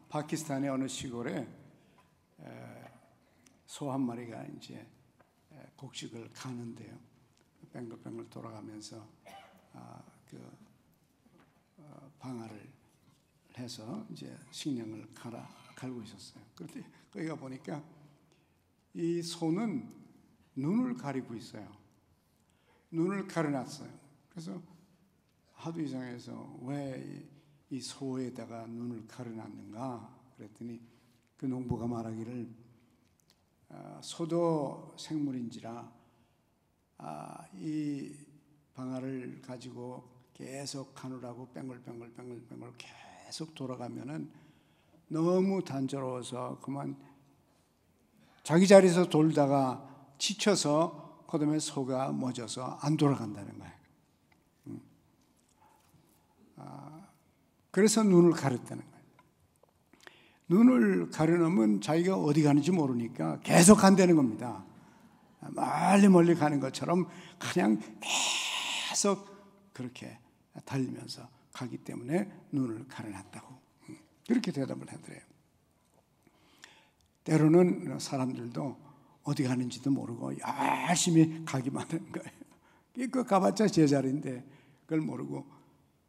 파키스탄의 어느 시골에 소 한 마리가 이제 곡식을 가는데요. 뱅글뱅글 돌아가면서 방아를 해서 이제 식량을 갈고 있었어요. 그런데 거기가 보니까 이 소는 눈을 가리고 있어요. 눈을 가려놨어요. 그래서 하도 이상해서 왜 이 소에다가 눈을 가려놨는가 그랬더니 그 농부가 말하기를 소도 생물인지라 이 방아를 가지고 계속 가누라고 뱅글뱅글 계속 돌아가면은 너무 단조로워서 그만 자기 자리에서 돌다가 지쳐서 그다음에 소가 멎어서 안 돌아간다는 거예요. 그래서 눈을 가렸다는 거예요. 눈을 가려놓으면 자기가 어디 가는지 모르니까 계속 간다는 겁니다. 멀리 가는 것처럼 그냥 계속 그렇게 달리면서 가기 때문에 눈을 가려놨다고 그렇게 대답을 하더래요. 때로는 사람들도 어디 가는지도 모르고 열심히 가기만 하는 거예요. 그 가봤자 제자리인데 그걸 모르고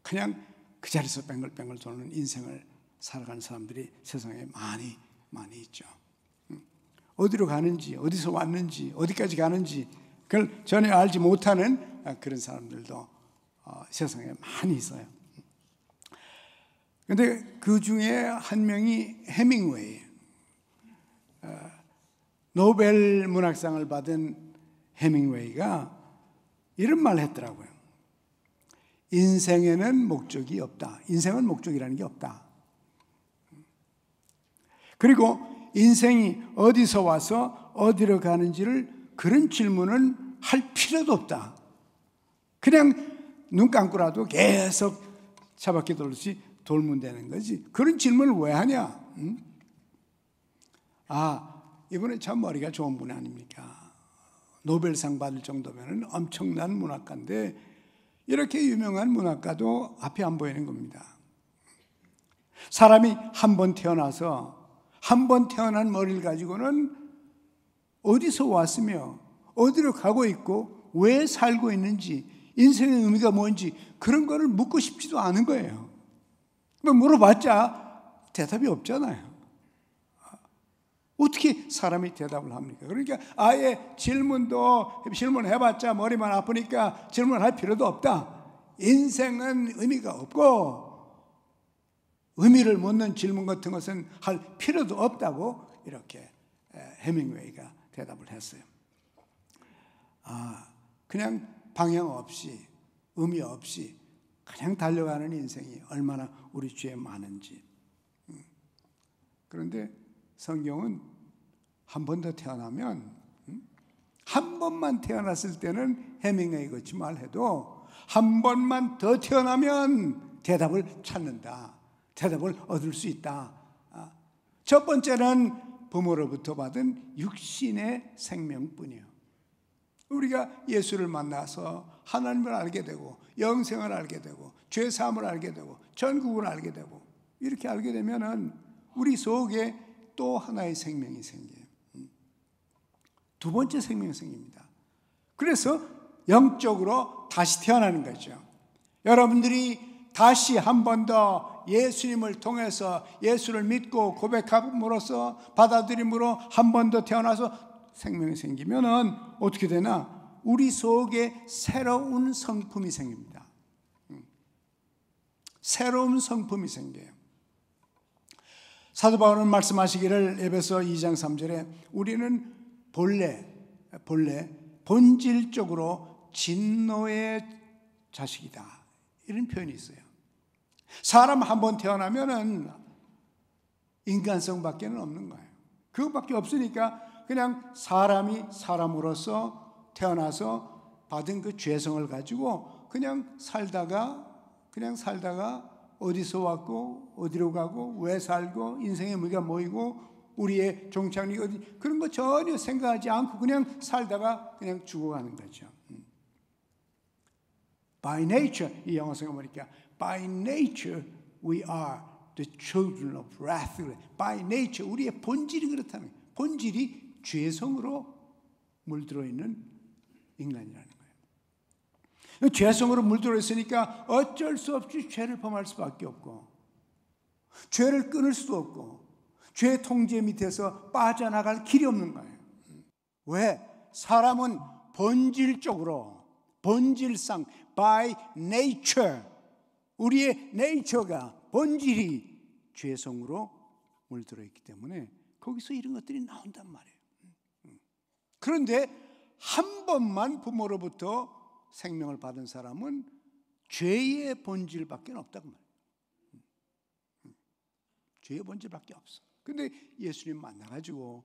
그냥 그 자리에서 뱅글뱅글 도는 인생을 살아가는 사람들이 세상에 많이 있죠. 어디로 가는지, 어디서 왔는지, 어디까지 가는지 그걸 전혀 알지 못하는 그런 사람들도 세상에 많이 있어요. 그런데 그 중에 한 명이 해밍웨이, 노벨 문학상을 받은 해밍웨이가 이런 말을 했더라고요. 인생에는 목적이 없다. 인생은 목적이라는 게 없다. 그리고 인생이 어디서 와서 어디로 가는지를 그런 질문을 할 필요도 없다. 그냥 눈 감고라도 계속 차바퀴 돌듯이 돌면 되는 거지. 그런 질문을 왜 하냐? 이분은 참 머리가 좋은 분 아닙니까? 노벨상 받을 정도면 엄청난 문학가인데 이렇게 유명한 문학가도 앞이 안 보이는 겁니다. 사람이 한 번 태어나서 한 번 태어난 머리를 가지고는 어디서 왔으며 어디로 가고 있고 왜 살고 있는지 인생의 의미가 뭔지 그런 거를 묻고 싶지도 않은 거예요. 물어봤자 대답이 없잖아요. 어떻게 사람이 대답을 합니까? 그러니까 아예 질문해봤자 머리만 아프니까 질문할 필요도 없다. 인생은 의미가 없고 의미를 묻는 질문 같은 것은 할 필요도 없다고 이렇게 해밍웨이가 대답을 했어요. 그냥 방향 없이 의미 없이 그냥 달려가는 인생이 얼마나 우리 주위에 많은지. 그런데 성경은 한 번 더 태어나면 한 번만 태어났을 때는 해밍웨이 같이 말해도 한 번만 더 태어나면 대답을 찾는다. 대답을 얻을 수 있다. 첫 번째는 부모로부터 받은 육신의 생명뿐이에요. 우리가 예수를 만나서 하나님을 알게 되고 영생을 알게 되고 죄 사함을 알게 되고 전국을 알게 되고 이렇게 알게 되면은 우리 속에 또 하나의 생명이 생겨요. 두 번째 생명이 생깁니다. 그래서 영적으로 다시 태어나는 거죠. 여러분들이 다시 한 번 더 예수님을 통해서 예수를 믿고 고백함으로써 받아들임으로 한 번 더 태어나서 생명이 생기면은 어떻게 되나? 우리 속에 새로운 성품이 생깁니다. 새로운 성품이 생겨요. 사도 바울은 말씀하시기를 에베소 2장 3절에 우리는 본래 본질적으로 진노의 자식이다. 이런 표현이 있어요. 사람 한 번 태어나면은 인간성밖에는 없는 거예요. 그것밖에 없으니까 그냥 사람이 사람으로서 태어나서 받은 그 죄성을 가지고 그냥 살다가 어디서 왔고 어디로 가고 왜 살고 인생의 의미가 뭐이고 우리의 종착이 어디 그런 거 전혀 생각하지 않고 그냥 살다가 그냥 죽어가는 거죠. By nature 이 영어 성경 보니까 By nature we are the children of wrath. By nature, 우리의 본질이 그렇다는 거예요. 본질이 죄성으로 물들어 있는 인간이라는 거예요. 죄성으로 물들어 있으니까 어쩔 수 없이 죄를 범할 수밖에 없고, 죄를 끊을 수도 없고, 죄의 통제 밑에서 빠져나갈 길이 없는 거예요. 왜? 사람은 본질적으로, 본질상, by nature, 우리의 nature가, 본질이 죄성으로 물들어 있기 때문에 거기서 이런 것들이 나온단 말이에요. 그런데 한 번만 부모로부터 생명을 받은 사람은 죄의 본질밖에 없다고 말해요. 죄의 본질밖에 없어. 근데 예수님 만나가지고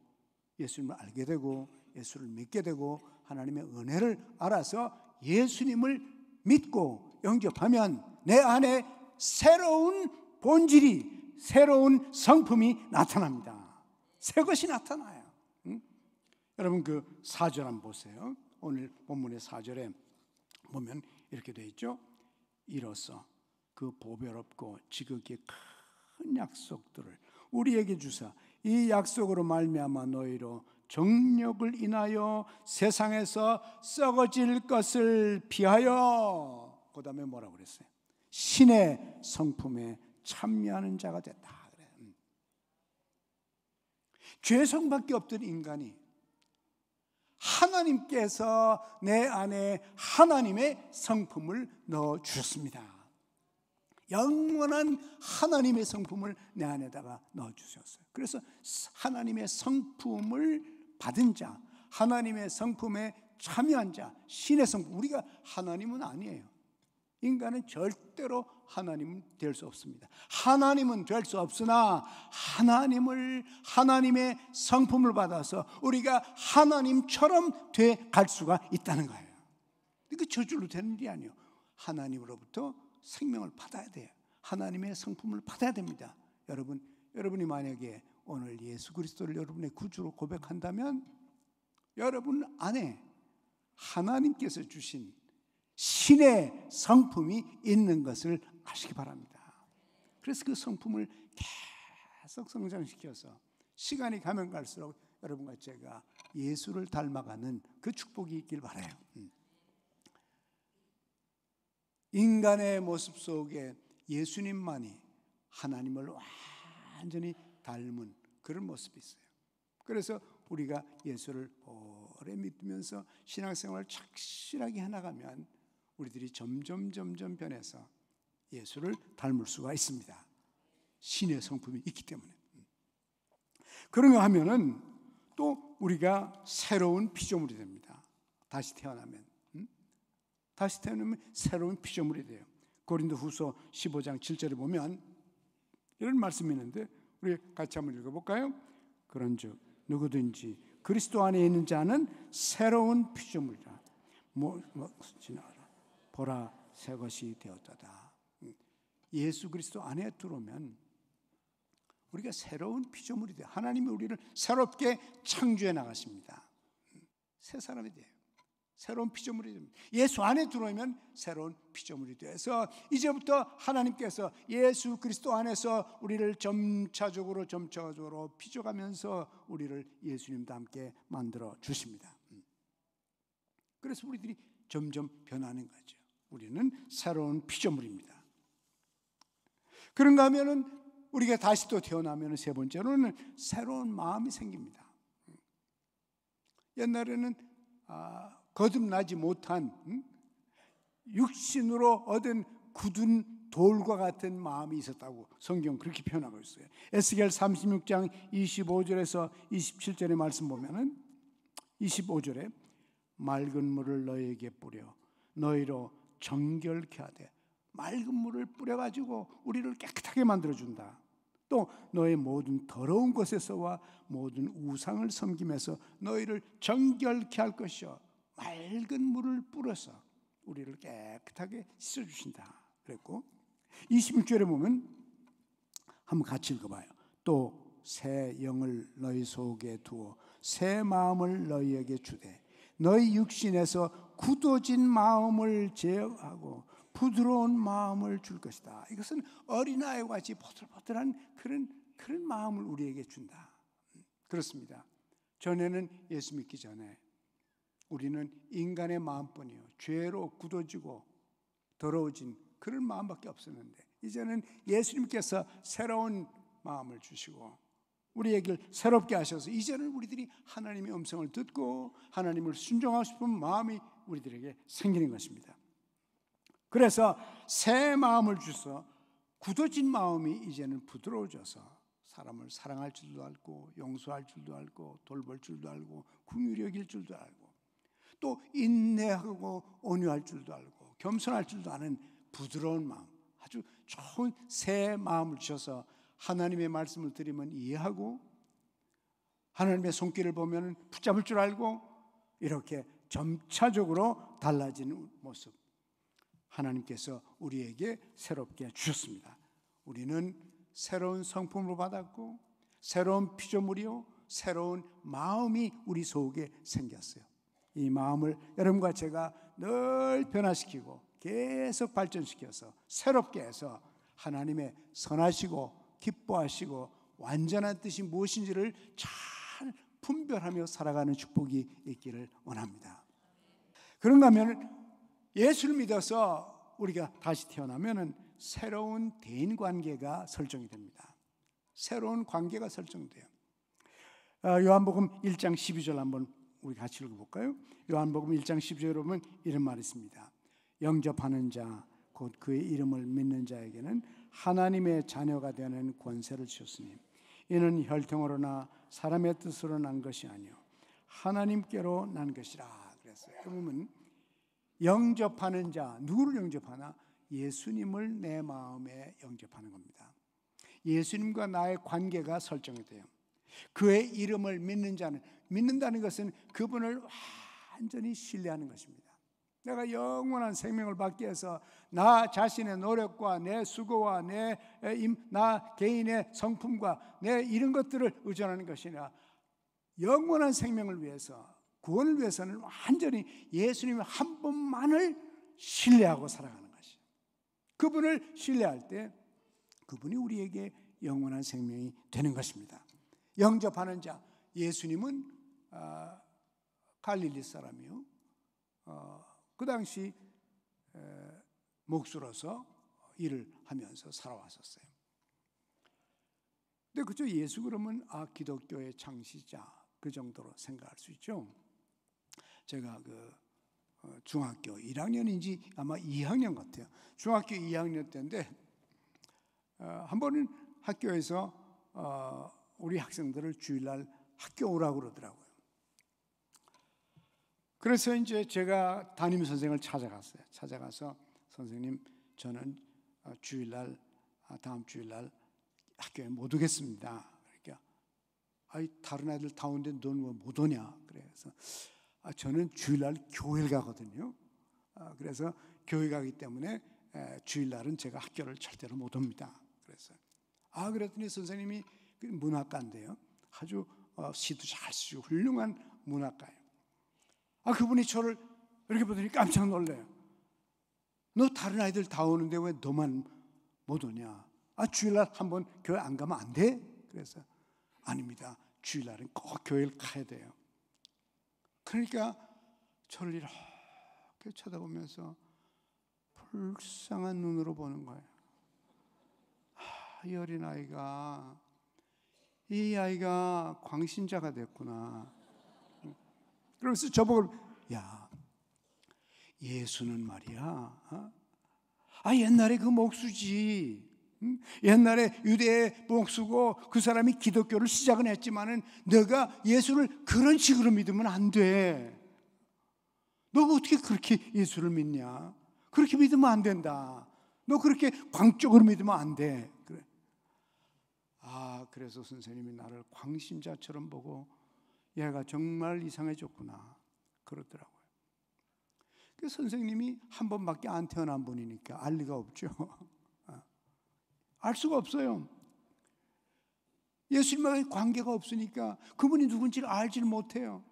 예수님을 알게 되고 예수를 믿게 되고 하나님의 은혜를 알아서 예수님을 믿고 영접하면 내 안에 새로운 본질이, 새로운 성품이 나타납니다. 새 것이 나타나요. 여러분 그 4절 한번 보세요. 오늘 본문의 4절에 보면 이렇게 되어 있죠. 이로써 그 보배롭고 지극히 큰 약속들을 우리에게 주사 이 약속으로 말미암아 너희로 정력을 인하여 세상에서 썩어질 것을 피하여, 그 다음에 뭐라고 그랬어요? 신의 성품에 참여하는 자가 됐다. 그래. 죄성밖에 없던 인간이 하나님께서 내 안에 하나님의 성품을 넣어주셨습니다. 영원한 하나님의 성품을 내 안에다가 넣어주셨어요. 그래서 하나님의 성품을 받은 자, 하나님의 성품에 참여한 자, 신의 성품. 우리가 하나님은 아니에요. 인간은 절대로 하나님은 될 수 없습니다. 하나님은 될 수 없으나 하나님의 성품을 받아서 우리가 하나님처럼 돼 갈 수가 있다는 거예요. 이게 저절로 되는 일이 아니에요. 하나님으로부터 생명을 받아야 돼요. 하나님의 성품을 받아야 됩니다. 여러분이 만약에 오늘 예수 그리스도를 여러분의 구주로 고백한다면 여러분 안에 하나님께서 주신 신의 성품이 있는 것을 아시기 바랍니다. 그래서 그 성품을 계속 성장시켜서 시간이 가면 갈수록 여러분과 제가 예수를 닮아가는 그 축복이 있길 바라요. 인간의 모습 속에 예수님만이 하나님을 완전히 닮은 그런 모습이 있어요. 그래서 우리가 예수를 오래 믿으면서 신앙생활을 착실하게 해나가면 우리들이 점점 변해서 예수를 닮을 수가 있습니다. 신의 성품이 있기 때문에. 그런가 하면은 또 우리가 새로운 피조물이 됩니다. 다시 태어나면 새로운 피조물이 돼요. 고린도후서 15장 7절에 보면 이런 말씀이 있는데 우리 같이 한번 읽어볼까요? 그런즉 누구든지 그리스도 안에 있는 자는 새로운 피조물이라. 보라 새 것이 되었다. 예수 그리스도 안에 들어오면 우리가 새로운 피조물이 돼요. 하나님이 우리를 새롭게 창조해 나가십니다. 새 사람이 돼요. 새로운 피조물이 됩니다. 예수 안에 들어오면 새로운 피조물이 돼서 이제부터 하나님께서 예수 그리스도 안에서 우리를 점차적으로 빚어가면서 우리를 예수님과 함께 만들어 주십니다. 그래서 우리들이 점점 변하는 거죠. 우리는 새로운 피조물입니다. 그런가 하면은 우리가 다시 또 태어나면 세 번째로는 새로운 마음이 생깁니다. 옛날에는 거듭나지 못한 육신으로 얻은 굳은 돌과 같은 마음이 있었다고 성경 그렇게 표현하고 있어요. 에스겔 36장 25절에서 27절의 말씀 보면은 25절에 맑은 물을 너희에게 뿌려 너희로 정결케 하되, 맑은 물을 뿌려가지고 우리를 깨끗하게 만들어준다. 또 너의 모든 더러운 것에서와 모든 우상을 섬김에서 너희를 정결케 할 것이요 맑은 물을 뿌려서 우리를 깨끗하게 씻어주신다 그랬고, 26절에 보면 한번 같이 읽어봐요. 또 새 영을 너희 속에 두어 새 마음을 너희에게 주되 너희 육신에서 굳어진 마음을 제어하고 부드러운 마음을 줄 것이다. 이것은 어린아이와 같이 보들보들한 그런 마음을 우리에게 준다. 그렇습니다. 전에는 예수 믿기 전에 우리는 인간의 마음뿐이요, 죄로 굳어지고 더러워진 그런 마음밖에 없었는데, 이제는 예수님께서 새로운 마음을 주시고 우리에게 새롭게 하셔서 이제는 우리들이 하나님의 음성을 듣고 하나님을 순종하고 싶은 마음이 우리들에게 생기는 것입니다. 그래서 새 마음을 주셔서 굳어진 마음이 이제는 부드러워져서 사람을 사랑할 줄도 알고 용서할 줄도 알고 돌볼 줄도 알고 긍휼히 여길 줄도 알고 또 인내하고 온유할 줄도 알고 겸손할 줄도 아는 부드러운 마음, 아주 좋은 새 마음을 주셔서 하나님의 말씀을 들으면 이해하고 하나님의 손길을 보면 붙잡을 줄 알고 이렇게 점차적으로 달라지는 모습, 하나님께서 우리에게 새롭게 주셨습니다. 우리는 새로운 성품을 받았고 새로운 피조물이요 새로운 마음이 우리 속에 생겼어요. 이 마음을 여러분과 제가 늘 변화시키고 계속 발전시켜서 새롭게 해서 하나님의 선하시고 기뻐하시고 완전한 뜻이 무엇인지를 잘 분별하며 살아가는 축복이 있기를 원합니다. 그런가 하면 예수를 믿어서 우리가 다시 태어나면 새로운 대인관계가 설정이 됩니다. 새로운 관계가 설정돼요. 요한복음 1장 12절 한번 우리 같이 읽어볼까요? 요한복음 1장 12절에 보면 이런 말이 있습니다. 영접하는 자 곧 그의 이름을 믿는 자에게는 하나님의 자녀가 되는 권세를 주셨으니 이는 혈통으로나 사람의 뜻으로 난 것이 아니요 하나님께로 난 것이라 그랬어요. 그러면 영접하는 자, 누구를 영접하나? 예수님을 내 마음에 영접하는 겁니다. 예수님과 나의 관계가 설정이 돼요. 그의 이름을 믿는 자는, 믿는다는 것은 그분을 완전히 신뢰하는 것입니다. 내가 영원한 생명을 받기 위해서 나 자신의 노력과 내 수고와 나 개인의 성품과 내 이런 것들을 의존하는 것이 아니라 영원한 생명을 위해서, 구원을 위해서는 완전히 예수님 한 분만을 신뢰하고 살아가는 것이에요. 그분을 신뢰할 때 그분이 우리에게 영원한 생명이 되는 것입니다. 영접하는 자, 예수님은 갈릴리 사람이요, 그 당시 목수로서 일을 하면서 살아왔었어요. 근데 그저 예수 그러면 기독교의 창시자, 그 정도로 생각할 수 있죠. 제가 중학교 1학년인지 아마 2학년 같아요. 중학교 2학년 때인데 한 번은 학교에서 우리 학생들을 주일날 학교 오라고 그러더라고요. 그래서 이제 제가 담임 선생을 찾아갔어요. 찾아가서 선생님, 저는 주일날, 다음 주일날 학교에 못 오겠습니다. 그러니까 다른 아이들 다 오는데 넌 왜 못 오냐? 그래서 저는 주일날 교회를 가거든요. 그래서 교회 가기 때문에 주일날은 제가 학교를 절대로 못 옵니다. 그래서 그랬더니 선생님이 문학가인데요, 아주 시도 잘 쓰고 훌륭한 문학가예요. 그분이 저를 이렇게 보더니 깜짝 놀래요. 너 다른 아이들 다 오는데 왜 너만 못 오냐? 주일날 한번 교회 안 가면 안 돼? 그래서 아닙니다. 주일날은 꼭 교회를 가야 돼요. 그러니까 저를 이렇게 쳐다보면서 불쌍한 눈으로 보는 거예요. 이 어린아이가, 이 아이가 광신자가 됐구나. 그래서 저보고, 야, 예수는 말이야, 옛날에 그 목수지, 옛날에 유대의 목수고 그 사람이 기독교를 시작은 했지만은 너가 예수를 그런 식으로 믿으면 안 돼. 너가 어떻게 그렇게 예수를 믿냐? 그렇게 믿으면 안 된다. 너 그렇게 광적으로 믿으면 안 돼. 그래. 그래서 선생님이 나를 광신자처럼 보고 얘가 정말 이상해졌구나 그러더라고요. 그 선생님이 한 번밖에 안 태어난 분이니까 알 리가 없죠. 알 수가 없어요. 예수님과의 관계가 없으니까 그분이 누군지를 알지를 못해요.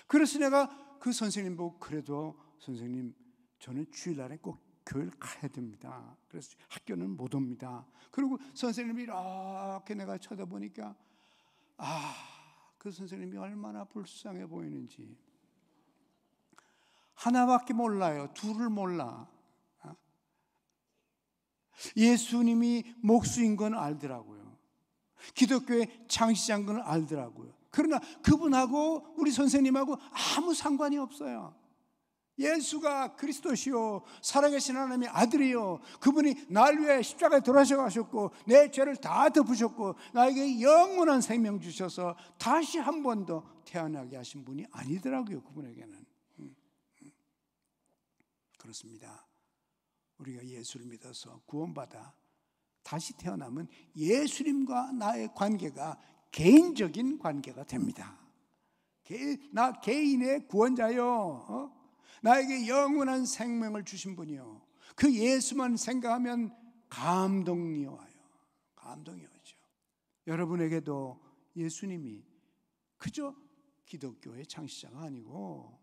그래서 내가 그 선생님 보고, 그래도 선생님, 저는 주일날에 꼭 교회를 가야 됩니다. 그래서 학교는 못 옵니다. 그리고 선생님이 이렇게 내가 쳐다보니까 그 선생님이 얼마나 불쌍해 보이는지. 하나밖에 몰라요. 둘을 몰라. 예수님이 목수인 건 알더라고요. 기독교의 창시자인 건 알더라고요. 그러나 그분하고 우리 선생님하고 아무 상관이 없어요. 예수가 그리스도시요 살아계신 하나님의 아들이요, 그분이 날 위해 십자가에 돌아가셨고 내 죄를 다 덮으셨고 나에게 영원한 생명 주셔서 다시 한 번 더 태어나게 하신 분이 아니더라고요. 그분에게는. 그렇습니다. 우리가 예수를 믿어서 구원받아 다시 태어나면 예수님과 나의 관계가 개인적인 관계가 됩니다. 나 개인의 구원자요, 나에게 영원한 생명을 주신 분이요, 그 예수만 생각하면 감동이 와요. 감동이 오죠. 여러분에게도 예수님이 그저 기독교의 창시자가 아니고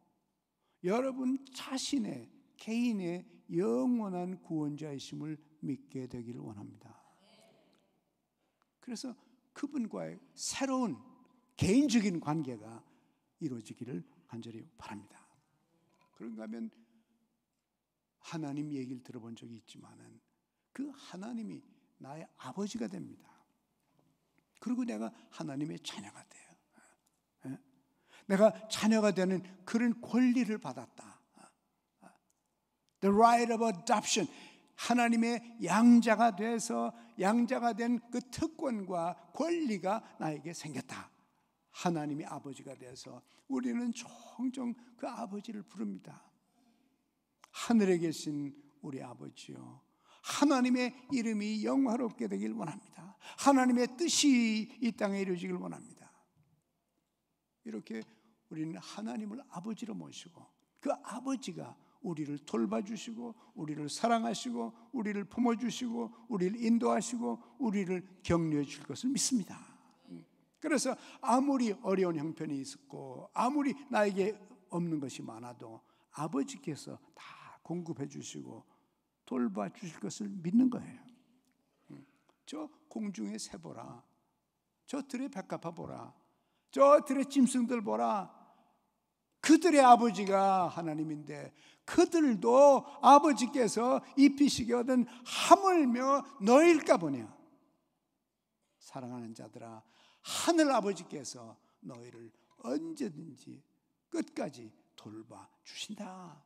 여러분 자신의 개인의 영원한 구원자이심을 믿게 되기를 원합니다. 그래서 그분과의 새로운 개인적인 관계가 이루어지기를 간절히 바랍니다. 그런가 하면 하나님 얘기를 들어본 적이 있지만은 그 하나님이 나의 아버지가 됩니다. 그리고 내가 하나님의 자녀가 돼요. 내가 자녀가 되는 그런 권리를 받았다. The right of adoption. 하나님의 양자가 돼서 양자가 된 그 특권과 권리가 나에게 생겼다. 하나님이 아버지가 돼서 우리는 종종 그 아버지를 부릅니다. 하늘에 계신 우리 아버지요, 하나님의 이름이 영화롭게 되길 원합니다. 하나님의 뜻이 이 땅에 이루어지길 원합니다. 이렇게 우리는 하나님을 아버지로 모시고 그 아버지가 우리를 돌봐주시고 우리를 사랑하시고 우리를 품어주시고 우리를 인도하시고 우리를 격려해 줄 것을 믿습니다. 그래서 아무리 어려운 형편이 있었고 아무리 나에게 없는 것이 많아도 아버지께서 다 공급해 주시고 돌봐 주실 것을 믿는 거예요. 저 공중의 새 보라, 저 들의 백합화 보라, 저 들의 짐승들 보라. 그들의 아버지가 하나님인데 그들도 아버지께서 입히시게 얻은 하물며 너일까 보냐. 사랑하는 자들아, 하늘 아버지께서 너희를 언제든지 끝까지 돌봐 주신다.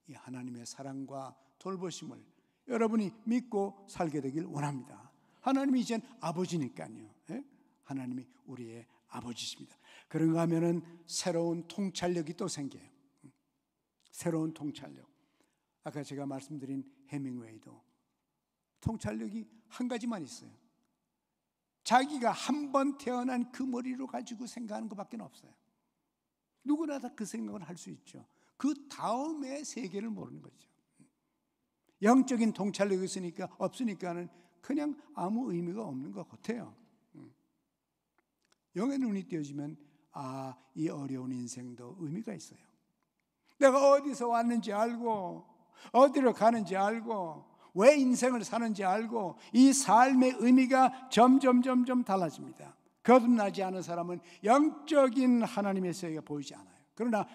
이 하나님의 사랑과 돌보심을 여러분이 믿고 살게 되길 원합니다. 하나님이 이젠 아버지니까요. 하나님이 우리의 아버지십니다. 그런가 하면은 새로운 통찰력이 또 생겨요. 새로운 통찰력. 아까 제가 말씀드린 해밍웨이도 통찰력이 한 가지만 있어요. 자기가 한 번 태어난 그 머리로 가지고 생각하는 것밖에 없어요. 누구나 다 그 생각을 할 수 있죠. 그 다음에 세계를 모르는 거죠. 영적인 통찰력이 없으니까는 그냥 아무 의미가 없는 것 같아요. 영의 눈이 띄어지면 이 어려운 인생도 의미가 있어요. 내가 어디서 왔는지 알고 어디로 가는지 알고 왜 인생을 사는지 알고 이 삶의 의미가 점점 달라집니다. 거듭나지 않은 사람은 영적인 하나님의 세계가 보이지 않아요. 그러나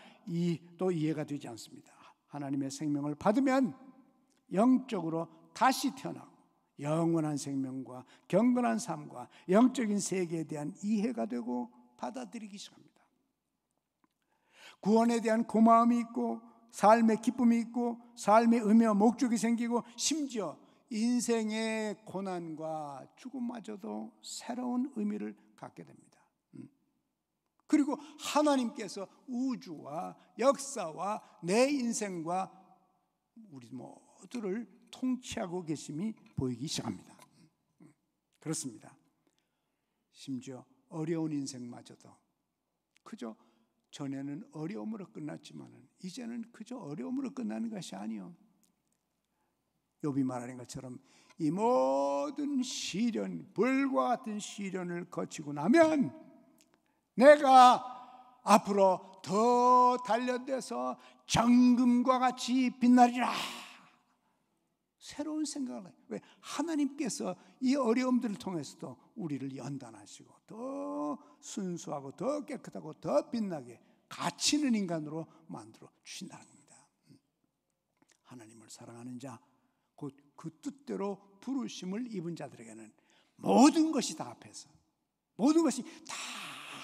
또 이해가 되지 않습니다. 하나님의 생명을 받으면 영적으로 다시 태어나고 영원한 생명과 경건한 삶과 영적인 세계에 대한 이해가 되고 받아들이기 시작합니다. 구원에 대한 고마움이 있고 삶의 기쁨이 있고 삶의 의미와 목적이 생기고 심지어 인생의 고난과 죽음마저도 새로운 의미를 갖게 됩니다. 그리고 하나님께서 우주와 역사와 내 인생과 우리 모두를 통치하고 계심이 보이기 시작합니다. 그렇습니다. 심지어 어려운 인생마저도 그저 전에는 어려움으로 끝났지만 이제는 그저 어려움으로 끝나는 것이 아니요, 욥이 말하는 것처럼 이 모든 시련, 불과 같은 시련을 거치고 나면 내가 앞으로 더 단련돼서 정금과 같이 빛나리라 새로운 생각을 해요. 왜? 하나님께서 이 어려움들을 통해서도 우리를 연단하시고 더 순수하고 더 깨끗하고 더 빛나게 가치 있는 인간으로 만들어 주신다는 겁니다. 하나님을 사랑하는 자, 곧 그 뜻대로 부르심을 입은 자들에게는 모든 것이 다 합해서, 모든 것이 다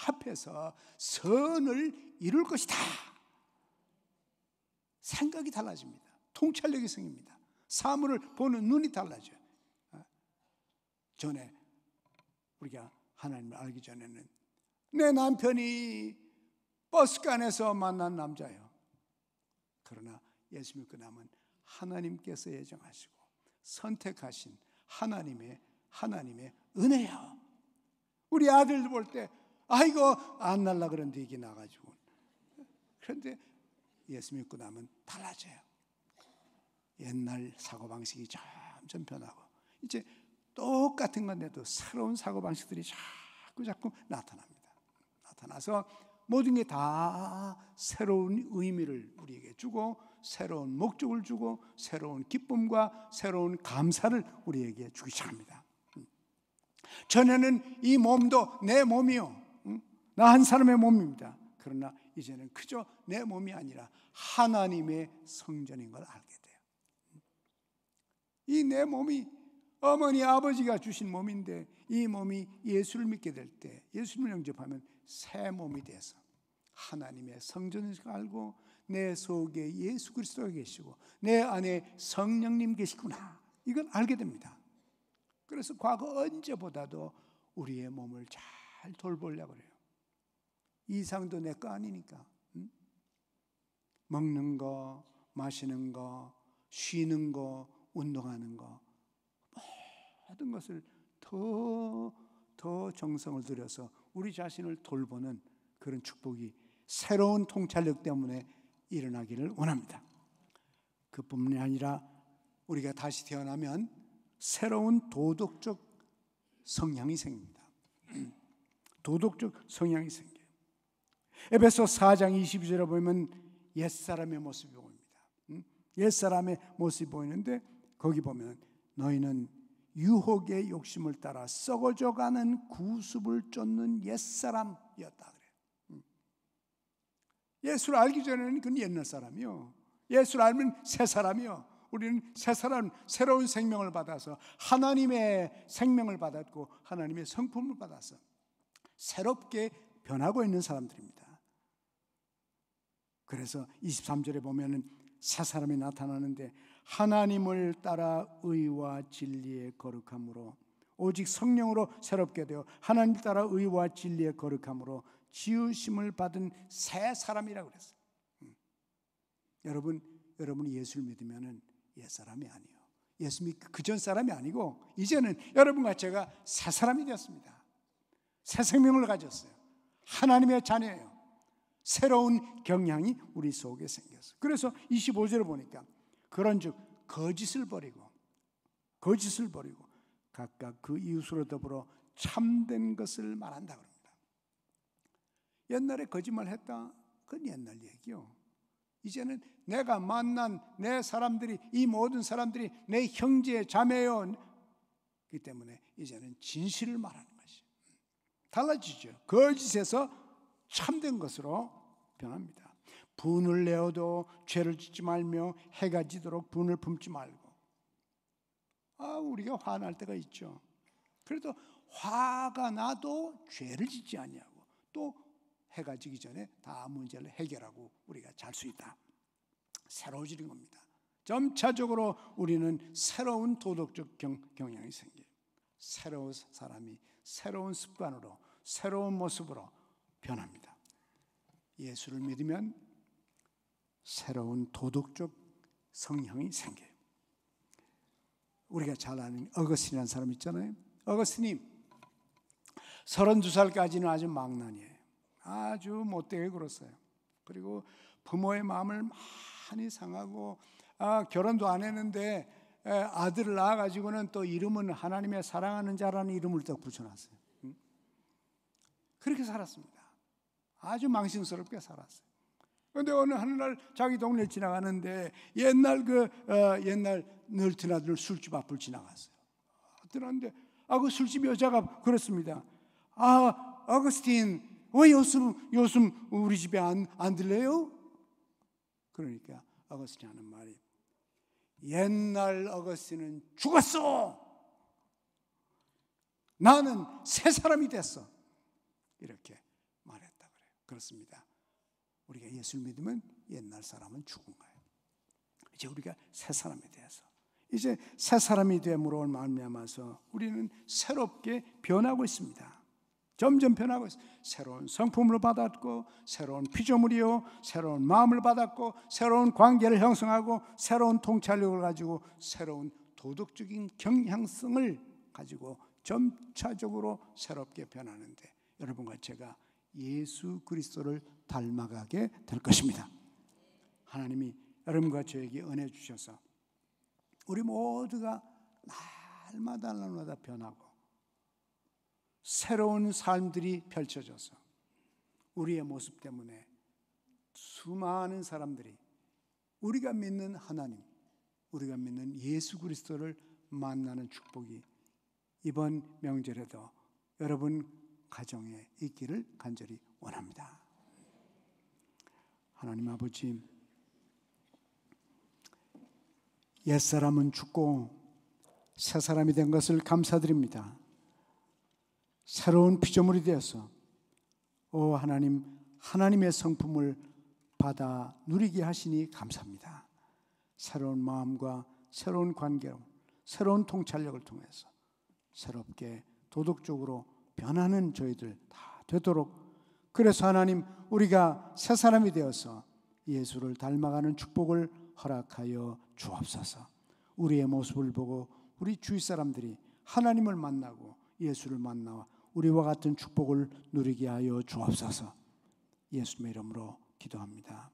합해서 선을 이룰 것이다. 생각이 달라집니다. 통찰력이 생깁니다. 사물을 보는 눈이 달라져요. 전에 우리가 하나님을 알기 전에는 내 남편이 버스간에서 만난 남자예요. 그러나 예수 믿고 나면 하나님께서 예정하시고 선택하신 하나님의 은혜야. 우리 아들들 볼 때 아이고 안 날라 그런데 이게 나가지고. 그런데 예수 믿고 나면 달라져요. 옛날 사고방식이 점점 변하고 이제 똑같은 건데도 새로운 사고방식들이 자꾸 나타납니다. 나타나서 모든 게 다 새로운 의미를 우리에게 주고 새로운 목적을 주고 새로운 기쁨과 새로운 감사를 우리에게 주기 시작합니다. 전에는 이 몸도 내 몸이요, 나 한 사람의 몸입니다. 그러나 이제는 그저 내 몸이 아니라 하나님의 성전인 걸 알게 돼요. 이 내 몸이 어머니 아버지가 주신 몸인데 이 몸이 예수를 믿게 될 때, 예수를 영접하면 새 몸이 돼서 하나님의 성전인 걸 알고 내 속에 예수 그리스도가 계시고 내 안에 성령님 계시구나, 이걸 알게 됩니다. 그래서 과거 언제보다도 우리의 몸을 잘 돌보려고 그래요. 이상도 내 거 아니니까. 먹는 거, 마시는 거, 쉬는 거, 운동하는 거, 모든 것을 더 정성을 들여서 우리 자신을 돌보는 그런 축복이 새로운 통찰력 때문에 일어나기를 원합니다. 그뿐만이 아니라 우리가 다시 태어나면 새로운 도덕적 성향이 생깁니다. 도덕적 성향이 생겨요. 에베소 4장 22절에 보면 옛사람의 모습이 보입니다. 옛사람의 모습이 보이는데 거기 보면 너희는 유혹의 욕심을 따라 썩어져가는 구습을 쫓는 옛사람이었다 그래요. 예수를 알기 전에는 그건 옛날 사람이요, 예수를 알면 새 사람이요. 우리는 새 사람, 새로운 생명을 받아서 하나님의 생명을 받았고 하나님의 성품을 받아서 새롭게 변하고 있는 사람들입니다. 그래서 23절에 보면은 새 사람이 나타나는데 하나님을 따라 의와 진리의 거룩함으로 오직 성령으로 새롭게 되어 하나님 따라 의와 진리의 거룩함으로 지으심을 받은 새 사람이라고 그랬어요. 여러분이 예수를 믿으면은 옛 사람이 아니에요. 예수 믿고 그전 사람이 아니고 이제는 여러분과 제가 새 사람이 되었습니다. 새 생명을 가졌어요. 하나님의 자녀예요. 새로운 경향이 우리 속에 생겼어요. 그래서 25절을 보니까 그런즉 거짓을 버리고 각각 그 이웃으로 더불어 참된 것을 말한다 그럽니다. 옛날에 거짓말했다, 그건 옛날 얘기요. 이제는 내가 만난 내 사람들이, 이 모든 사람들이 내 형제 자매요. 그렇기 때문에 이제는 진실을 말하는 것이 달라지죠. 거짓에서 참된 것으로 변합니다. 분을 내어도 죄를 짓지 말며 해가 지도록 분을 품지 말고. 우리가 화날 때가 있죠. 그래도 화가 나도 죄를 짓지 아니하고 또 해가 지기 전에 다 문제를 해결하고 우리가 잘 수 있다. 새로워지는 겁니다. 점차적으로 우리는 새로운 도덕적 경향이 생겨요. 새로운 사람이 새로운 습관으로 새로운 모습으로 변합니다. 예수를 믿으면 새로운 도덕적 성향이 생겨요. 우리가 잘 아는 어거스틴이라는 사람 있잖아요. 어거스틴이 32살까지는 아주 망난이에요. 아주 못되게 굴었어요. 그리고 부모의 마음을 많이 상하고 결혼도 안 했는데 아들을 낳아가지고는 또 이름은 하나님의 사랑하는 자라는 이름을 또 붙여놨어요. 그렇게 살았습니다. 아주 망신스럽게 살았어요. 그런데 어느 날 자기 동네 지나가는데 옛날 널트나들 술집 앞을 지나갔어요. 들었는데 그 술집 여자가 그렇습니다. 어거스틴, 왜 요즘 우리 집에 안 들려요? 그러니까 어거스틴 하는 말이, 옛날 어거스틴은 죽었어. 나는 새 사람이 됐어. 이렇게 말했다 그래요. 그렇습니다. 우리가 예수를 믿으면 옛날 사람은 죽은 거예요. 이제 우리가 새 사람이 되어서, 이제 새 사람이 됨으로 말미암아서 우리는 새롭게 변하고 있습니다. 점점 변하고 있어요. 새로운 성품을 받았고, 새로운 피조물이요, 새로운 마음을 받았고, 새로운 관계를 형성하고, 새로운 통찰력을 가지고, 새로운 도덕적인 경향성을 가지고 점차적으로 새롭게 변하는데, 여러분과 제가 예수 그리스도를 닮아가게 될 것입니다. 하나님이 여러분과 저에게 은혜 주셔서 우리 모두가 날마다 변하고 새로운 삶들이 펼쳐져서 우리의 모습 때문에 수많은 사람들이 우리가 믿는 하나님, 우리가 믿는 예수 그리스도를 만나는 축복이 이번 명절에도 여러분 가정에 있기를 간절히 원합니다. 하나님 아버지, 옛사람은 죽고 새 사람이 된 것을 감사드립니다. 새로운 피조물이 되어서 하나님의 성품을 받아 누리게 하시니 감사합니다. 새로운 마음과 새로운 관계로, 새로운 통찰력을 통해서 새롭게 도덕적으로 변하는 저희들 다 되도록, 그래서 하나님, 우리가 새 사람이 되어서 예수를 닮아가는 축복을 허락하여 주옵소서. 우리의 모습을 보고 우리 주위 사람들이 하나님을 만나고 예수를 만나 우리와 같은 축복을 누리게 하여 주옵소서. 예수님의 이름으로 기도합니다.